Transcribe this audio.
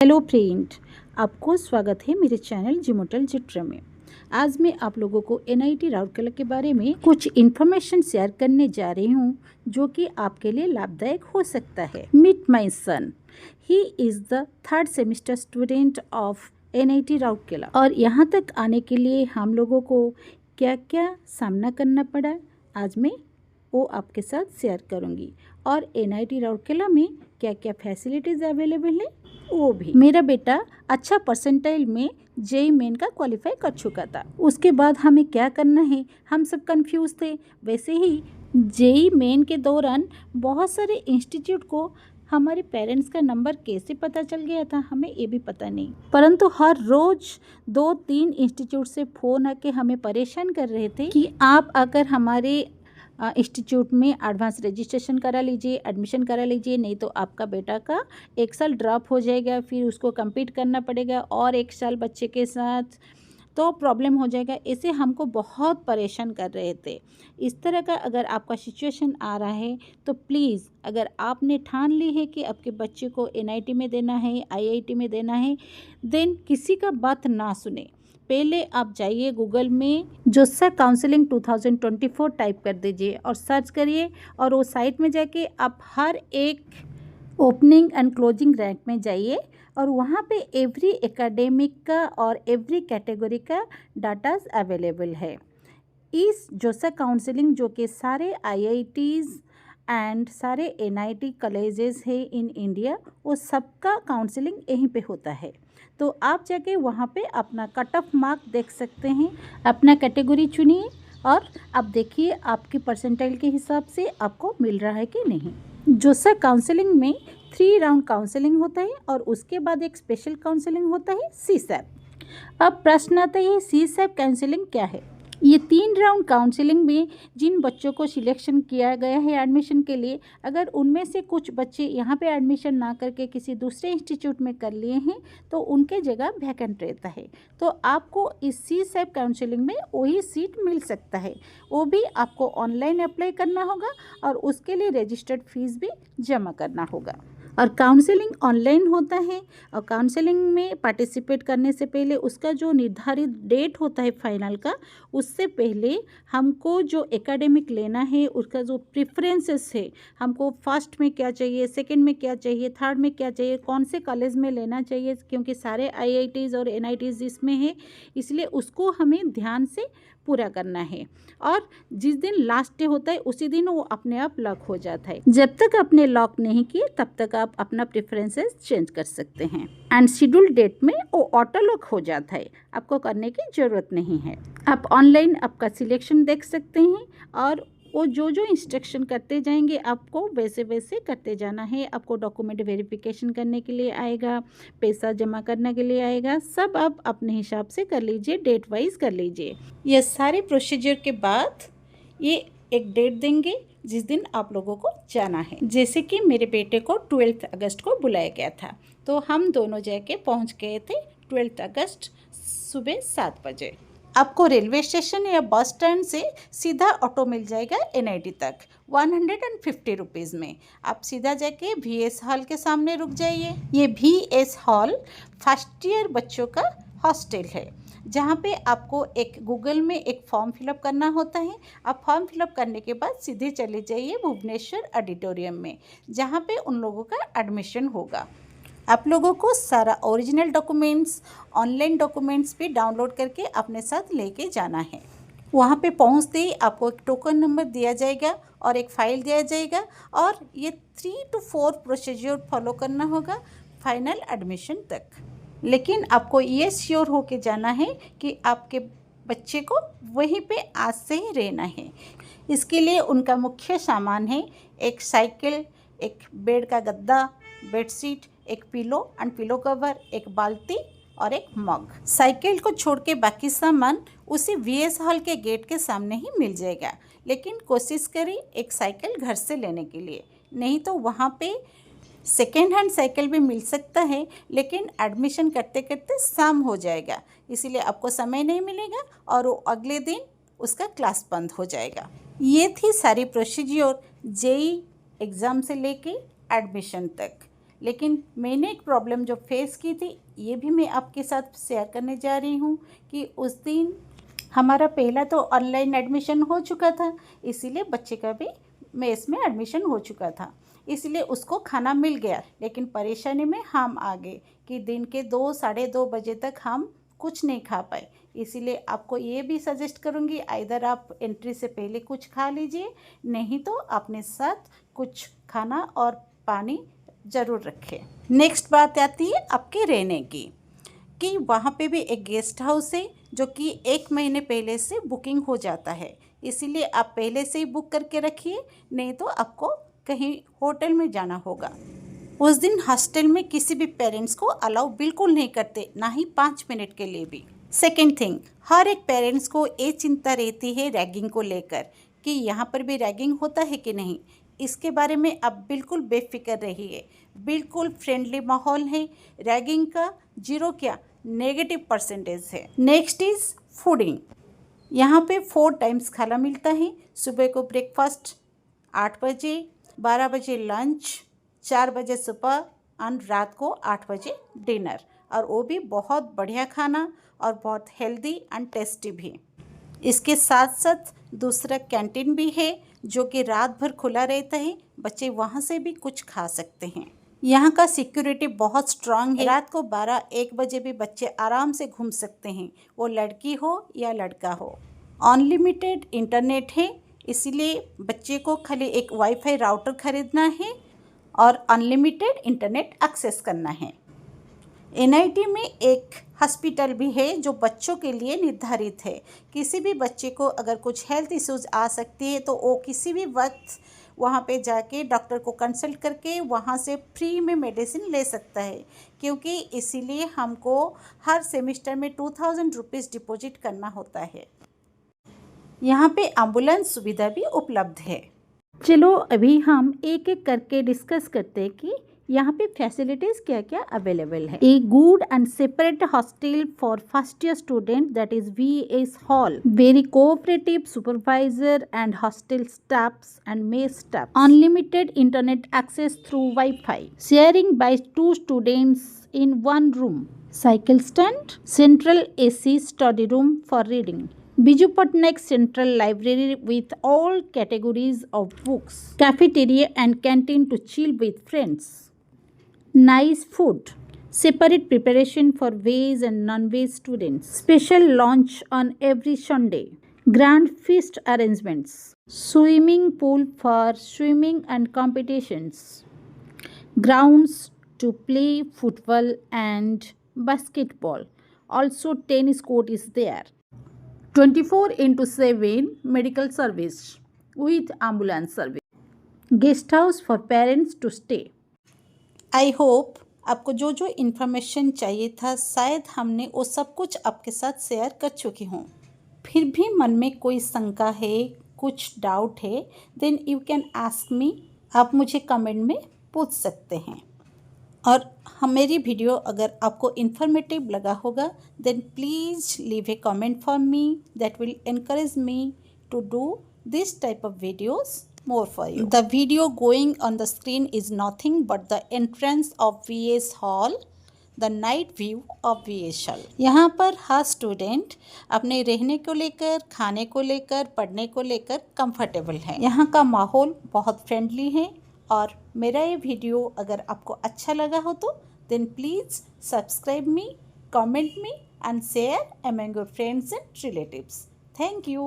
Hello friend, आपको स्वागत है मेरे चैनल जिमोटल चित्र में। आज मैं आप लोगों को एनआईटी राउरकेला के बारे में कुछ इन्फॉर्मेशन शेयर करने जा रही हूँ जो कि आपके लिए लाभदायक हो सकता है। Meet my son, he is the 3rd semester student of NIT Rourkela. और यहाँ तक आने के लिए हम लोगों को क्या क्या सामना करना पड़ा, आज मैं वो आपके साथ शेयर करूँगी। और एनआईटी राउरकेला में क्या क्या फैसिलिटीज़ अवेलेबल है वो भी। मेरा बेटा अच्छा परसेंटाइल में जेई मेन का क्वालिफाई कर चुका था। उसके बाद हमें क्या करना है, हम सब कंफ्यूज थे। वैसे ही जेई मेन के दौरान बहुत सारे इंस्टीट्यूट को हमारे पेरेंट्स का नंबर कैसे पता चल गया था हमें ये भी पता नहीं, परंतु हर रोज़ 2-3 इंस्टीट्यूट से फ़ोन आके हमें परेशान कर रहे थे कि आप अगर हमारे इंस्टीट्यूट में एडवांस रजिस्ट्रेशन करा लीजिए, एडमिशन करा लीजिए, नहीं तो आपका बेटा का 1 साल ड्रॉप हो जाएगा, फिर उसको compete करना पड़ेगा और 1 साल बच्चे के साथ तो प्रॉब्लम हो जाएगा। ऐसे हमको बहुत परेशान कर रहे थे। इस तरह का अगर आपका सिचुएशन आ रहा है तो प्लीज़, अगर आपने ठान ली है कि आपके बच्चे को एनआईटी में देना है, आईआईटी में देना है, देन किसी का बात ना सुने। पहले आप जाइए गूगल में जोसा काउंसलिंग 2024 टाइप कर दीजिए और सर्च करिए, और वो साइट में जाके आप हर एक ओपनिंग एंड क्लोजिंग रैंक में जाइए और वहाँ पे एवरी एकेडमिक का और एवरी कैटेगरी का डाटाज अवेलेबल है। इस जोसा काउंसलिंग जो कि सारे आईआईटीज़ एंड सारे एनआईटी कॉलेजेस है इन इंडिया, वो सबका काउंसलिंग यहीं पे होता है। तो आप जाके वहाँ पे अपना कट ऑफ मार्क देख सकते हैं, अपना कैटेगरी चुनिए और आप देखिए आपके परसेंटाइल के हिसाब से आपको मिल रहा है कि नहीं। जोसा काउंसलिंग में 3 राउंड काउंसलिंग होता है और उसके बाद एक स्पेशल काउंसलिंग होता है सीसैप। अब प्रश्न आता है सीसैप काउंसलिंग क्या है। ये 3 राउंड काउंसलिंग में जिन बच्चों को सिलेक्शन किया गया है एडमिशन के लिए, अगर उनमें से कुछ बच्चे यहाँ पे एडमिशन ना करके किसी दूसरे इंस्टीट्यूट में कर लिए हैं तो उनके जगह वैकेंट रहता है, तो आपको इस सीसैप काउंसलिंग में वही सीट मिल सकता है। वो भी आपको ऑनलाइन अप्लाई करना होगा और उसके लिए रजिस्टर्ड फीस भी जमा करना होगा। और काउंसलिंग ऑनलाइन होता है और काउंसलिंग में पार्टिसिपेट करने से पहले उसका जो निर्धारित डेट होता है फाइनल का, उससे पहले हमको जो एकेडमिक लेना है उसका जो प्रेफरेंसेस है, हमको फर्स्ट में क्या चाहिए, सेकंड में क्या चाहिए, थर्ड में क्या चाहिए, कौन से कॉलेज में लेना चाहिए, क्योंकि सारे आईआईटीज़ और एनआईटीज़ इसमें है, इसलिए उसको हमें ध्यान से पूरा करना है। और जिस दिन लास्ट डे होता है उसी दिन वो अपने आप लॉक हो जाता है। जब तक आपने लॉक नहीं किए तब तक आप अपना प्रेफरेंसेस चेंज कर सकते हैं एंड शेड्यूल डेट में वो ऑटो लॉक हो जाता है, आपको करने की ज़रूरत नहीं है। आप ऑनलाइन आपका सिलेक्शन देख सकते हैं और वो जो जो इंस्ट्रक्शन करते जाएंगे आपको वैसे वैसे करते जाना है। आपको डॉक्यूमेंट वेरिफिकेशन करने के लिए आएगा, पैसा जमा करने के लिए आएगा, सब आप अपने हिसाब से कर लीजिए, डेट वाइज कर लीजिए। ये सारे प्रोसीजर के बाद ये एक डेट देंगे जिस दिन आप लोगों को जाना है। जैसे कि मेरे बेटे को 12 अगस्त को बुलाया गया था, तो हम दोनों जाके पहुंच गए थे 12 अगस्त सुबह 7 बजे। आपको रेलवे स्टेशन या बस स्टैंड से सीधा ऑटो मिल जाएगा एनआईटी तक 150 रुपीज़ में। आप सीधा जाके VS हॉल के सामने रुक जाइए। ये VS हॉल फर्स्ट ईयर बच्चों का हॉस्टल है, जहाँ पे आपको एक गूगल में एक फॉर्म फिलअप करना होता है। आप फॉर्म फिलअप करने के बाद सीधे चले जाइए भुवनेश्वर ऑडिटोरियम में, जहाँ पे उन लोगों का एडमिशन होगा। आप लोगों को सारा ओरिजिनल डॉक्यूमेंट्स, ऑनलाइन डॉक्यूमेंट्स भी डाउनलोड करके अपने साथ लेके जाना है। वहाँ पे पहुँचते ही आपको एक टोकन नंबर दिया जाएगा और एक फ़ाइल दिया जाएगा और ये 3 to 4 प्रोसीजर फॉलो करना होगा फाइनल एडमिशन तक। लेकिन आपको ये श्योर होके जाना है कि आपके बच्चे को वहीं पे आज से ही रहना है। इसके लिए उनका मुख्य सामान है एक साइकिल, एक बेड का गद्दा, बेडशीट, एक पिलो एंड पिलो कवर, एक बाल्टी और एक मग। साइकिल को छोड़ के बाकी सामान उसी VS हॉल के गेट के सामने ही मिल जाएगा, लेकिन कोशिश करें एक साइकिल घर से लेने के लिए, नहीं तो वहाँ पे सेकेंड हैंड साइकिल भी मिल सकता है, लेकिन एडमिशन करते करते शाम हो जाएगा, इसीलिए आपको समय नहीं मिलेगा और वो अगले दिन उसका क्लास बंद हो जाएगा। ये थी सारी प्रोसीजर जेई एग्ज़ाम से लेके एडमिशन तक। लेकिन मैंने एक प्रॉब्लम जो फेस की थी ये भी मैं आपके साथ शेयर करने जा रही हूँ कि उस दिन हमारा पहला तो ऑनलाइन एडमिशन हो चुका था, इसीलिए बच्चे का भी मेस में एडमिशन हो चुका था, इसलिए उसको खाना मिल गया। लेकिन परेशानी में हम आ गए कि दिन के 2 साढ़े 2 बजे तक हम कुछ नहीं खा पाए। इसीलिए आपको ये भी सजेस्ट करूँगी, आइदर आप एंट्री से पहले कुछ खा लीजिए, नहीं तो अपने साथ कुछ खाना और पानी ज़रूर रखें। नेक्स्ट बात आती है आपके रहने की, कि वहाँ पे भी एक गेस्ट हाउस है जो कि 1 महीने पहले से बुकिंग हो जाता है, इसीलिए आप पहले से ही बुक करके रखिए, नहीं तो आपको कहीं होटल में जाना होगा। उस दिन हॉस्टल में किसी भी पेरेंट्स को अलाउ बिल्कुल नहीं करते, ना ही 5 मिनट के लिए भी। सेकेंड थिंग, हर एक पेरेंट्स को ये चिंता रहती है रैगिंग को लेकर कि यहाँ पर भी रैगिंग होता है कि नहीं। इसके बारे में आप बिल्कुल बेफिक्र रहिए, बिल्कुल फ्रेंडली माहौल है, रैगिंग का जीरो क्या नेगेटिव परसेंटेज है। Next is fooding. यहाँ पे 4 टाइम्स खाना मिलता है। सुबह को ब्रेकफास्ट 8 बजे, 12 बजे लंच, 4 बजे सुबह और रात को 8 बजे डिनर, और वो भी बहुत बढ़िया खाना और बहुत हेल्दी एंड टेस्टी भी। इसके साथ साथ दूसरा कैंटीन भी है जो कि रात भर खुला रहता है, बच्चे वहाँ से भी कुछ खा सकते हैं। यहाँ का सिक्योरिटी बहुत स्ट्रांग है, रात को 12-1 बजे भी बच्चे आराम से घूम सकते हैं, वो लड़की हो या लड़का हो। अनलिमिटेड इंटरनेट है, इसीलिए बच्चे को खाली एक वाईफाई राउटर खरीदना है और अनलिमिटेड इंटरनेट एक्सेस करना है। एनआईटी में एक हॉस्पिटल भी है जो बच्चों के लिए निर्धारित है। किसी भी बच्चे को अगर कुछ हेल्थ इश्यूज आ सकती है तो वो किसी भी वक्त वहाँ पे जाके डॉक्टर को कंसल्ट करके वहाँ से फ्री में मेडिसिन ले सकता है, क्योंकि इसीलिए हमको हर सेमेस्टर में 2000 रुपीज़ डिपॉजिट करना होता है। यहाँ पे एम्बुलेंस सुविधा भी उपलब्ध है। चलो अभी हम एक एक करके डिस्कस करते हैं कि यहाँ पे फैसिलिटीज़ क्या क्या अवेलेबल है। A good and separate hostel for first year student, that is VS hall, very cooperative supervisor and hostel staffs and mess staff, unlimited internet access through wifi, sharing by 2 students in 1 room, cycle stand, central AC study room for reading, Biju Patnaik Central Library with all categories of books, cafeteria and canteen to chill with friends, nice food, separate preparation for veg and non-veg students, special lunch on every Sunday, grand feast arrangements, swimming pool for swimming and competitions, grounds to play football and basketball. Also tennis court is there. 24/7 medical service with ambulance service. Guest house for parents to stay. I hope आपको जो जो information चाहिए था शायद हमने वो सब कुछ आपके साथ शेयर कर चुकी हूँ। फिर भी मन में कोई शंका है, कुछ डाउट है, then you can ask me, आप मुझे कमेंट में पूछ सकते हैं। और मेरी वीडियो अगर आपको इन्फॉर्मेटिव लगा होगा then please leave a comment for me, that will encourage me to do this type of videos more for you. The video going on the screen is nothing but the entrance of VS Hall, the night view of VS Hall. यहाँ पर हर student अपने रहने को लेकर, खाने को लेकर, पढ़ने को लेकर कंफर्टेबल है। यहाँ का माहौल बहुत फ्रेंडली है। और मेरा ये वीडियो अगर आपको अच्छा लगा हो तो then please subscribe me, comment me and share among your friends and relatives. Thank you.